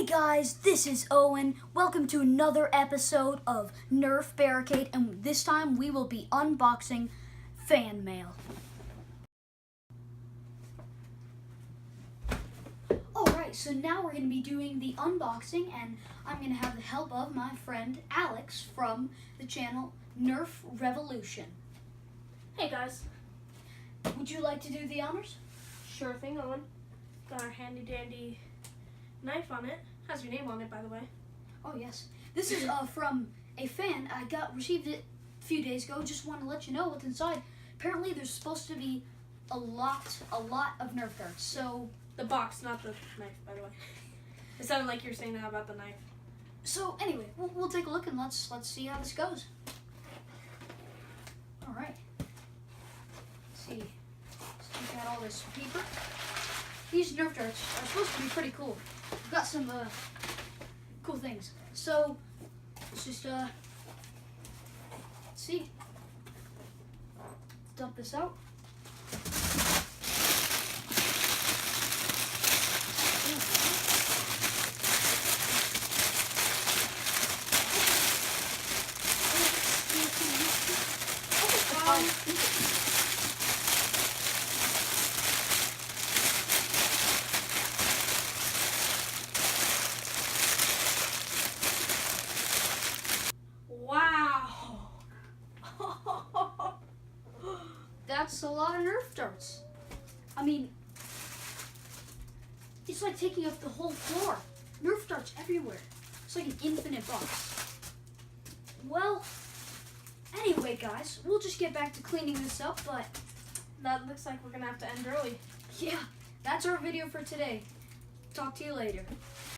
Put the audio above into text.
Hey guys, this is Owen. Welcome to another episode of Nerf Barricade, and this time we will be unboxing fan mail. Alright, so now we're going to be doing the unboxing, and I'm going to have the help of my friend Alex from the channel Nerf Revolution. Hey guys. Would you like to do the honors? Sure thing, Owen. Got our handy dandy knife on it. Has your name on it, by the way. Oh yes. This is from a fan. I received it a few days ago. Just want to let you know what's inside. Apparently there's supposed to be a lot of Nerf darts. So The box, not the knife, by the way. It sounded like you were saying that about the knife. So anyway, we'll take a look and let's see how this goes. All right. Let's see. Let's take out all this paper. These Nerf darts are supposed to be pretty cool. We've got some cool things. So let's just let's see. Dump this out. Wow! That's a lot of Nerf darts. I mean, it's like taking up the whole floor. Nerf darts everywhere. It's like an infinite box. Well, anyway, guys, we'll just get back to cleaning this up, but That looks like we're gonna have to end early. yeah, that's our video for today. Talk to you later.